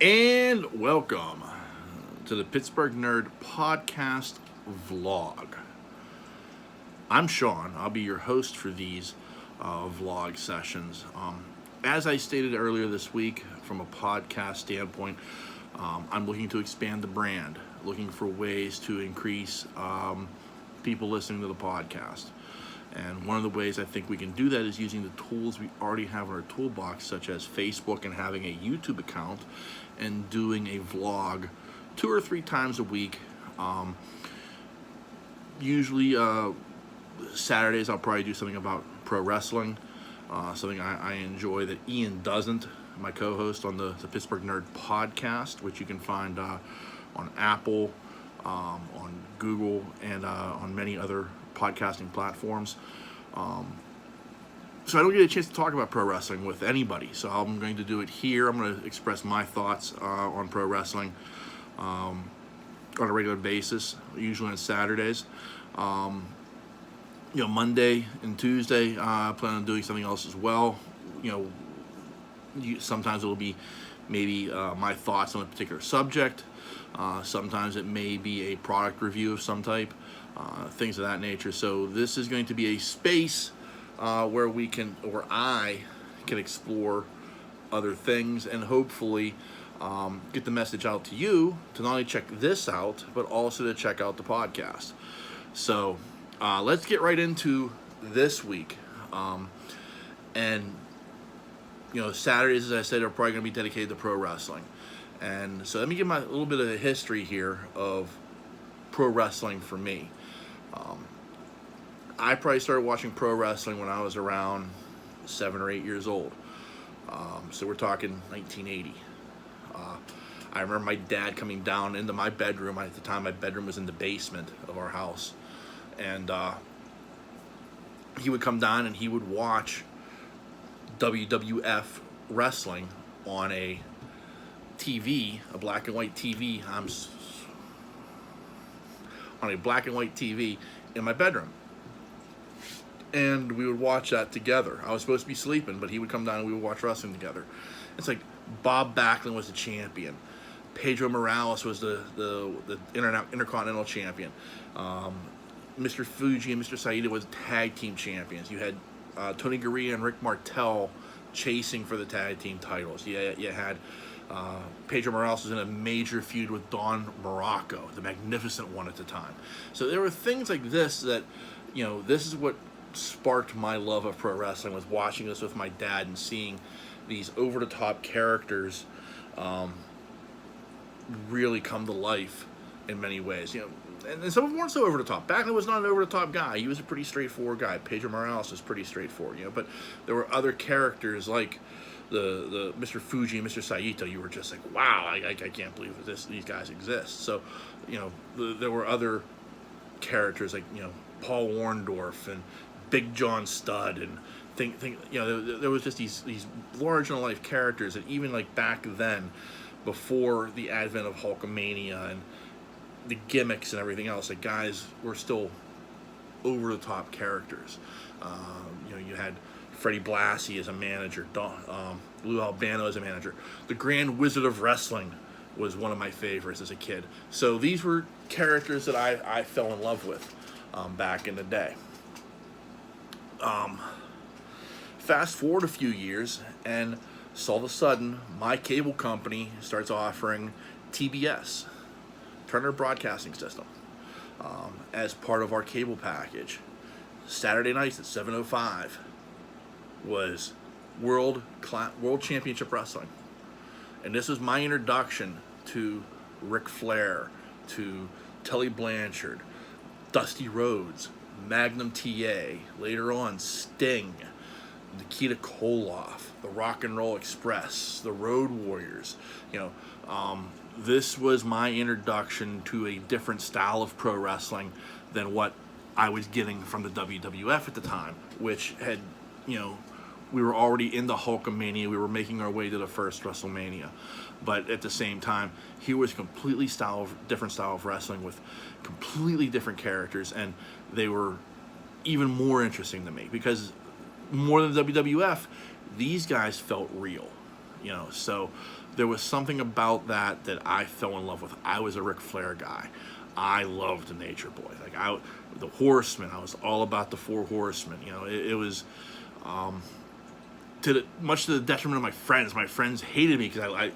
And welcome to the Pittsburgh Nerd Podcast Vlog. I'm Sean. I'll be your host for these vlog sessions. As I stated earlier this week, from a podcast standpoint, I'm looking to expand the brand, looking for ways to increase people listening to the podcast. And one of the ways I think we can do that is using the tools we already have in our toolbox, such as Facebook and having a YouTube account and doing a vlog 2 or 3 times a week. Usually Saturdays I'll probably do something about pro wrestling, something I enjoy that Ian doesn't, my co-host on the Pittsburgh Nerd Podcast, which you can find on Apple, on Google, and on many other podcasting platforms. So I don't get a chance to talk about pro wrestling with anybody, so I'm going to do it here. I'm going to express my thoughts on pro wrestling on a regular basis, usually on Saturdays. Monday and Tuesday, I plan on doing something else as well. Sometimes it'll be maybe my thoughts on a particular subject. Sometimes it may be a product review of some type, things of that nature. So this is going to be a space where I can explore other things and hopefully get the message out to you to not only check this out, but also to check out the podcast. So let's get right into this week. Saturdays, as I said, are probably going to be dedicated to pro wrestling. And so let me give a little bit of a history here of pro wrestling for me. I probably started watching pro wrestling when I was around 7 or 8 years old. So we're talking 1980. I remember my dad coming down into my bedroom. At the time, my bedroom was in the basement of our house. And he would come down and he would watch WWF wrestling on a TV, a black and white TV. On a black and white TV in my bedroom. And we would watch that together. I was supposed to be sleeping, but he would come down and we would watch wrestling together. It's like Bob Backlund was the champion. Pedro Morales was the Intercontinental champion. Mr. Fuji and Mr. Saito was tag team champions. You had Tony Garea and Rick Martel chasing for the tag team titles. You had Pedro Morales was in a major feud with Don Morocco, the Magnificent One at the time. So there were things like this that, this is what sparked my love of pro wrestling, was watching this with my dad and seeing these over-the-top characters really come to life in many ways. And some of them weren't so over-the-top. Backlund was not an over-the-top guy. He was a pretty straightforward guy. Pedro Morales was pretty straightforward, but there were other characters like the Mr. Fuji and Mr. Saito. You were just like, wow, I can't believe these guys exist. So, there were other characters like, Paul Orndorff and Big John Studd and there was just these large in life characters that even like back then, before the advent of Hulkamania and the gimmicks and everything else, like guys were still over the top characters. You had Freddie Blassie as a manager, Lou Albano as a manager. The Grand Wizard of Wrestling was one of my favorites as a kid. So these were characters that I fell in love with back in the day. Fast forward a few years, and all of a sudden, my cable company starts offering TBS, Turner Broadcasting System, as part of our cable package. Saturday nights at 7:05 was World Championship Wrestling. And this was my introduction to Ric Flair, to Tully Blanchard, Dusty Rhodes, Magnum TA, later on Sting, Nikita Koloff, the Rock and Roll Express, the Road Warriors. This was my introduction to a different style of pro wrestling than what I was getting from the WWF at the time, which had, we were already into Hulkamania. We were making our way to the first WrestleMania. But at the same time, here was a completely different style of wrestling with completely different characters, and they were even more interesting to me because more than WWF, these guys felt real. So there was something about that I fell in love with. I was a Ric Flair guy. I loved the Nature Boy. The Horsemen. I was all about the Four Horsemen. It was much to the detriment of my friends. My friends hated me because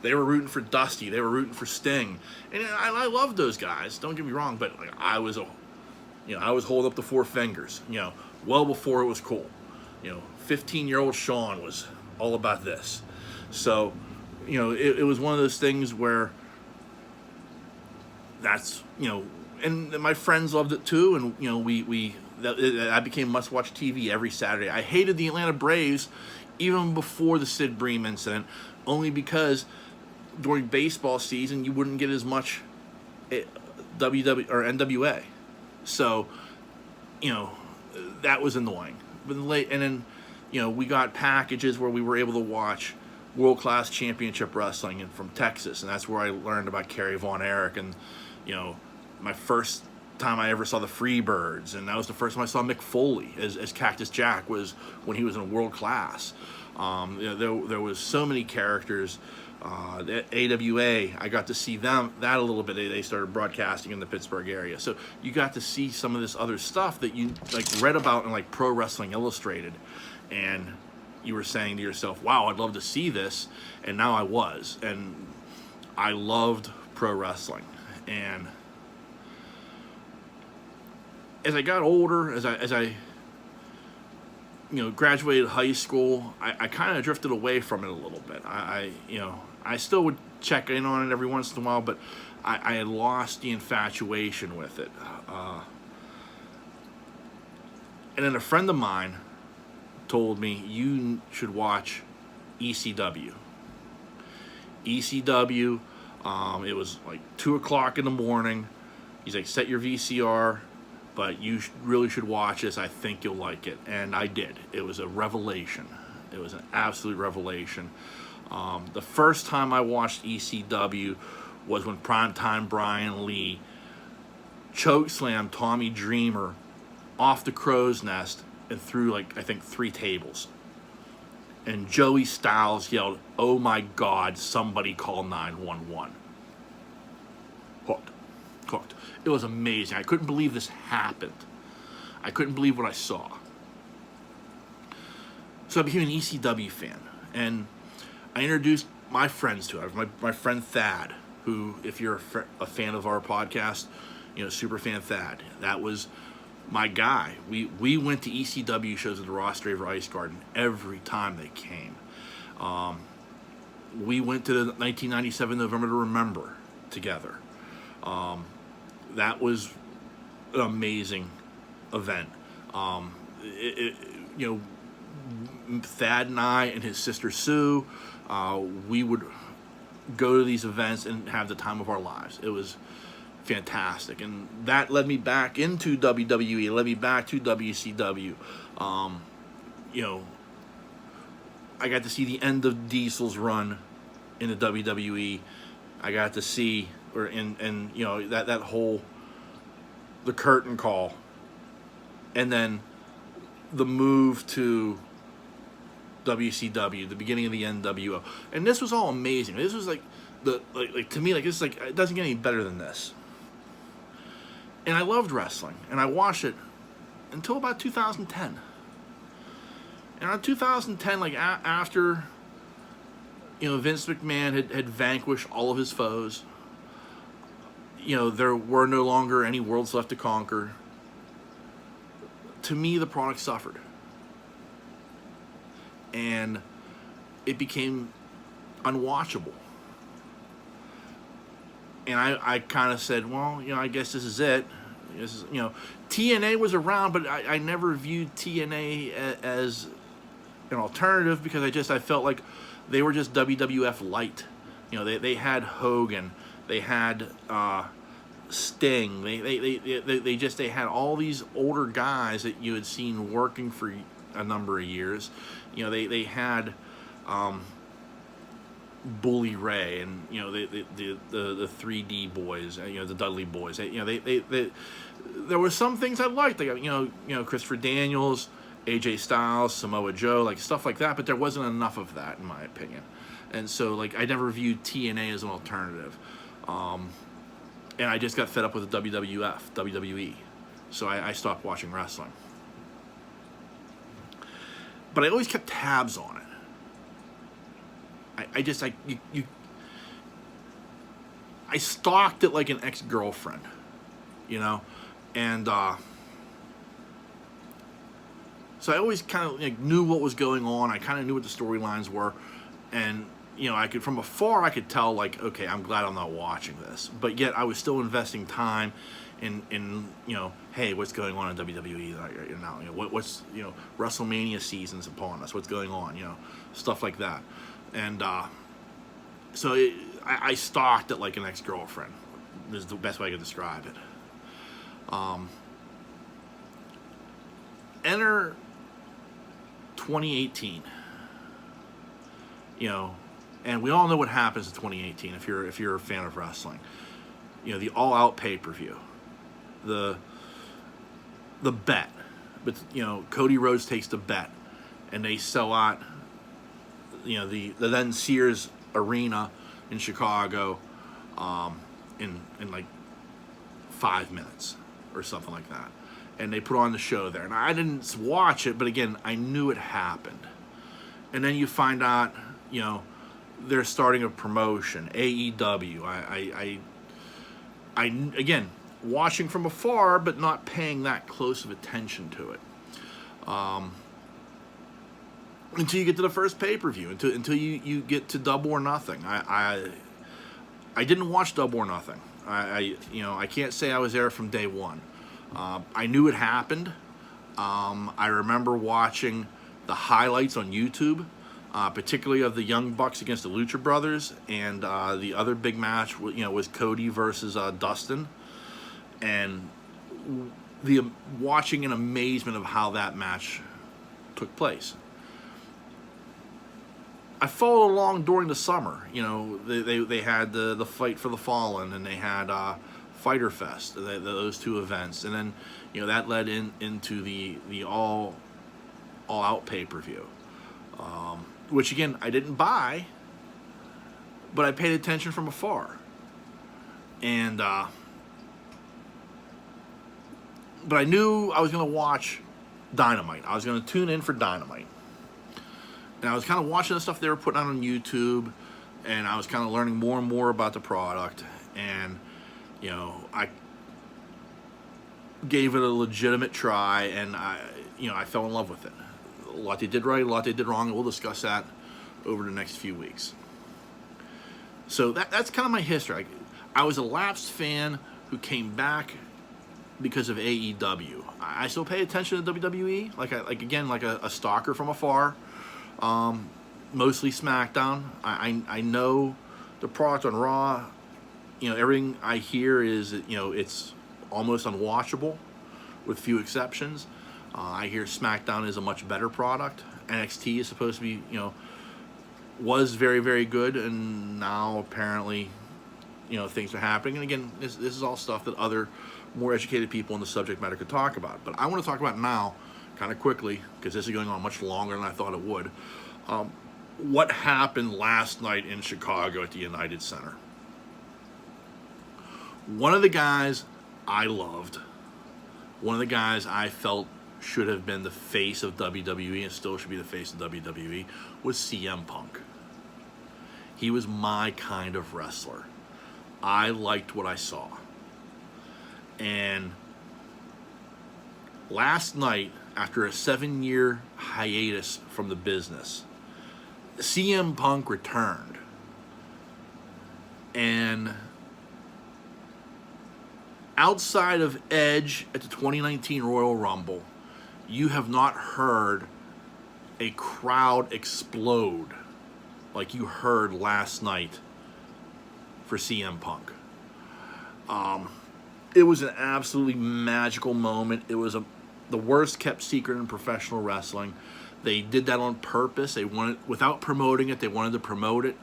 they were rooting for Dusty. They were rooting for Sting, and I loved those guys. Don't get me wrong, but I was holding up the four fingers. Well before it was cool. 15-year-old Sean was all about this. So, it was one of those things where that's, and my friends loved it too. And, I became must-watch TV every Saturday. I hated the Atlanta Braves even before the Sid Bream incident, only because during baseball season you wouldn't get as much WW or NWA. So, that was annoying. But then, we got packages where we were able to watch world-class championship wrestling from Texas, and that's where I learned about Kerry Von Erich, and my first time I ever saw the Freebirds, and that was the first time I saw Mick Foley as Cactus Jack, was when he was in world class. There was so many characters. At AWA, I got to see that a little bit. They started broadcasting in the Pittsburgh area, so you got to see some of this other stuff that you read about in Pro Wrestling Illustrated, and you were saying to yourself, wow, I'd love to see this. And now I was, and I loved pro wrestling. And as I got older, as I graduated high school, I kind of drifted away from it a little bit. I still would check in on it every once in a while, but I had lost the infatuation with it. And then a friend of mine told me, you should watch ECW. ECW, it was 2 o'clock in the morning. He's like, set your VCR, but you really should watch this. I think you'll like it. And I did. It was a revelation. It was an absolute revelation. The first time I watched ECW was when Primetime Brian Lee chokeslammed Tommy Dreamer off the crow's nest and threw I think 3 tables. And Joey Styles yelled, "Oh my God, somebody call 911." Hooked. It was amazing. I couldn't believe this happened. I couldn't believe what I saw. So I became an ECW fan, and I introduced my friends to it. My friend Thad, who, if you're a fan of our podcast, super fan Thad, that was my guy. We went to ECW shows at the Ross Draver Ice Garden every time they came. We went to the 1997 November to Remember together. That was an amazing event. Thad and I and his sister Sue, we would go to these events and have the time of our lives. It was fantastic, and that led me back into WWE, led me back to WCW. I got to see the end of Diesel's run in the WWE. I got to see, that whole, the curtain call, and then the move to WCW, the beginning of the NWO, and this was all amazing. This was to me, this it doesn't get any better than this. And I loved wrestling, and I watched it until about 2010. And in 2010, after Vince McMahon had vanquished all of his foes, there were no longer any worlds left to conquer. To me, the product suffered, and it became unwatchable. And I kind of said, well, I guess this is it. TNA was around, but I never viewed TNA as an alternative, because I felt like they were just WWF light. They had Hogan, they had Sting, they had all these older guys that you had seen working for a number of years. They had Bully Ray and the 3D boys, the Dudley boys. There were some things I liked. They got Christopher Daniels, AJ Styles, Samoa Joe, stuff like that. But there wasn't enough of that, in my opinion. And so, like, I never viewed TNA as an alternative. And I just got fed up with the WWE. So I stopped watching wrestling. But I always kept tabs on it. I stalked it like an ex-girlfriend, you know? And, so I always kind of like knew what was going on. I kind of knew what the storylines were. And, you know, from afar, I could tell, like, okay, I'm glad I'm not watching this. But yet I was still investing time in you know, hey, what's going on in WWE now? You know, what's, you know, WrestleMania season's upon us. What's going on? You know, stuff like that. And so I stalked it like an ex-girlfriend. Is the best way I could describe it. Enter 2018. You know, and we all know what happens in 2018 if you're a fan of wrestling. You know, the All Out pay-per-view, the bet, but you know, Cody Rhodes takes the bet, and they sell out. You know, the then Sears Arena in Chicago, in like 5 minutes or something like that, and they put on the show there. And I didn't watch it, but again, I knew it happened. And then you find out, you know, they're starting a promotion, AEW. I again, watching from afar, but not paying that close of attention to it. Until you get to the first pay-per-view, until you get to Double or Nothing. I didn't watch Double or Nothing. You know, I can't say I was there from day one. I knew it happened. I remember watching the highlights on YouTube, particularly of the Young Bucks against the Lucha Brothers, and the other big match, you know, was Cody versus Dustin, and the watching in amazement of how that match took place. I followed along during the summer. You know, they had the Fight for the Fallen, and they had Fyter Fest, those two events, and then, you know, that led into the All Out pay-per-view, which again I didn't buy, but I paid attention from afar, and but I knew I was going to watch Dynamite. I was going to tune in for Dynamite. And I was kind of watching the stuff they were putting out on YouTube, and I was kind of learning more and more about the product. And, you know, I gave it a legitimate try, and I fell in love with it. A lot they did right, a lot they did wrong, and we'll discuss that over the next few weeks. So that's kind of my history. I was a lapsed fan who came back because of AEW. I still pay attention to WWE, like a stalker from afar. Mostly SmackDown. I know the product on Raw. You know, everything I hear is, you know, it's almost unwatchable, with few exceptions. I hear SmackDown is a much better product. NXT is supposed to be, you know, was very, very good, and now apparently, you know, things are happening. And again, this is all stuff that other more educated people in the subject matter could talk about. But I want to talk about now, kind of quickly, because this is going on much longer than I thought it would. What happened last night in Chicago at the United Center? One of the guys I loved, one of the guys I felt should have been the face of WWE and still should be the face of WWE, was CM Punk. He was my kind of wrestler. I liked what I saw. And last night, after a 7-year hiatus from the business, CM Punk returned. And outside of Edge at the 2019 Royal Rumble, you have not heard a crowd explode like you heard last night for CM Punk. It was an absolutely magical moment. It was the worst kept secret in professional wrestling. They did that on purpose. They wanted, without promoting it, they wanted to promote it.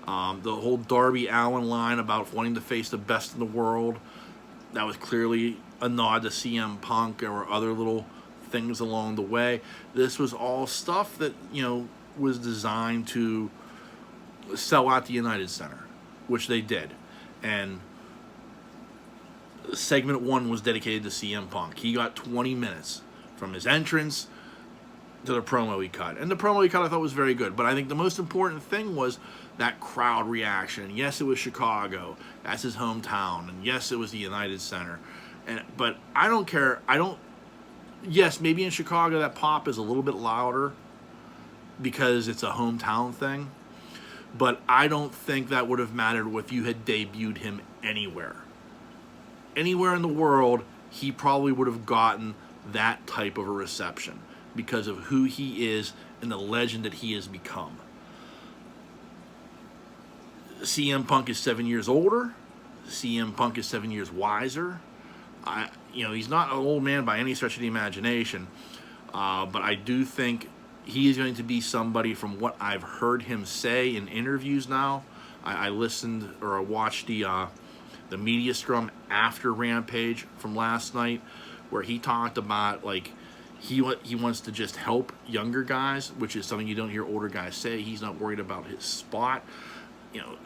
The whole Darby Allin line about wanting to face the best in the world, that was clearly a nod to CM Punk. There were other little things along the way. This was all stuff that, you know, was designed to sell out the United Center, which they did. And segment 1 was dedicated to CM Punk. He got 20 minutes from his entrance to the promo he cut. And the promo he cut I thought was very good. But I think the most important thing was that crowd reaction. Yes, it was Chicago. That's his hometown. And yes, it was the United Center. But I don't care. Yes, maybe in Chicago that pop is a little bit louder because it's a hometown thing. But I don't think that would have mattered if you had debuted him anywhere. Anywhere in the world, he probably would have gotten that type of a reception because of who he is and the legend that he has become. CM Punk is 7 years older. CM Punk is 7 years wiser. He's not an old man by any stretch of the imagination, but I do think he is going to be somebody, from what I've heard him say in interviews now. I listened or I watched the media scrum after Rampage from last night, where he talked about like he wants to just help younger guys, which is something you don't hear older guys say. He's not worried about his spot,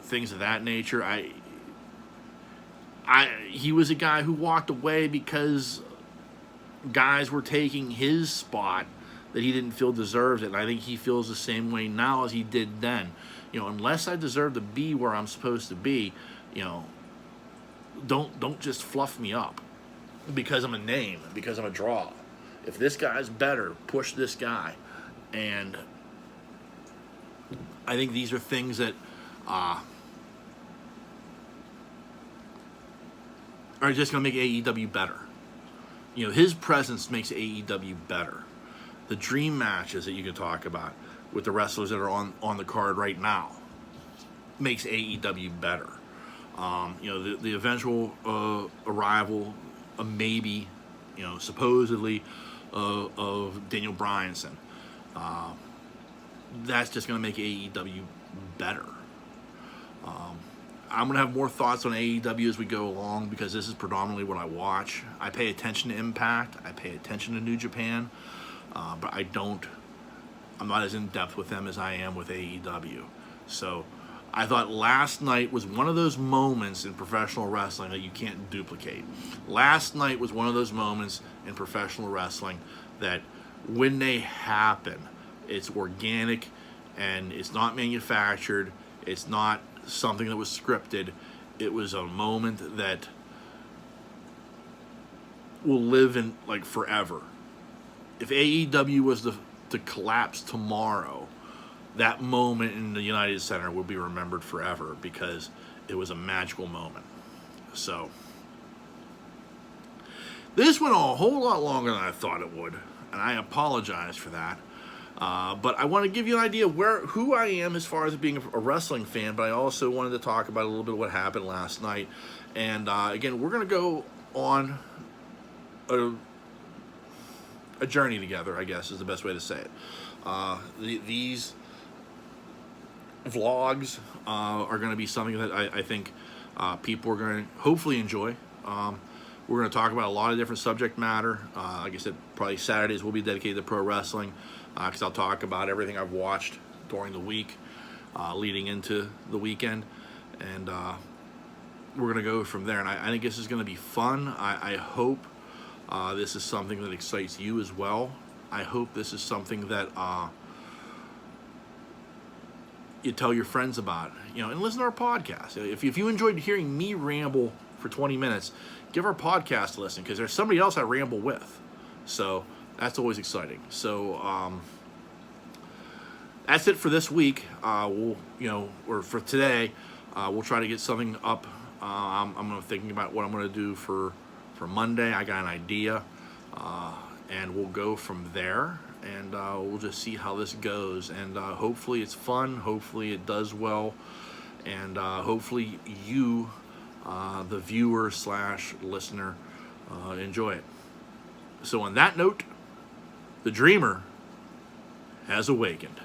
things of that nature. He was a guy who walked away because guys were taking his spot that he didn't feel deserved it. And I think he feels the same way now as he did then. Unless I deserve to be where I'm supposed to be, don't just fluff me up because I'm a name, because I'm a draw. If this guy's better, push this guy. And I think these are things that are just going to make AEW better. His presence makes AEW better. The dream matches that you can talk about with the wrestlers that are on the card right now makes AEW better. The eventual arrival, maybe, supposedly, of Daniel Bryanson. That's just going to make AEW better. I'm going to have more thoughts on AEW as we go along because this is predominantly what I watch. I pay attention to Impact. I pay attention to New Japan. But I'm not as in-depth with them as I am with AEW. So I thought last night was one of those moments in professional wrestling that you can't duplicate. Last night was one of those moments in professional wrestling that when they happen, it's organic and it's not manufactured. It's not something that was scripted. It was a moment that will live in like forever. If AEW was to collapse tomorrow, that moment in the United Center will be remembered forever because it was a magical moment. So this went a whole lot longer than I thought it would, and I apologize for that. But I want to give you an idea of who I am as far as being a wrestling fan, but I also wanted to talk about a little bit of what happened last night. And again, we're going to go on a journey together, I guess is the best way to say it. These vlogs are going to be something that I think people are going to hopefully enjoy. We're going to talk about a lot of different subject matter. Like I said, probably Saturdays will be dedicated to pro wrestling because I'll talk about everything I've watched during the week leading into the weekend. And we're going to go from there. And I think this is going to be fun. I hope this is something that excites you as well. I hope this is something that you tell your friends about, and listen to our podcast. If you enjoyed hearing me ramble for 20 minutes, give our podcast a listen because there's somebody else I ramble with. So that's always exciting. So that's it for this week. Or for today, we'll try to get something up. I'm thinking about what I'm going to do for Monday. I got an idea, and we'll go from there. And we'll just see how this goes. And hopefully it's fun. Hopefully it does well. And hopefully you, the viewer / listener, enjoy it. So on that note, the dreamer has awakened.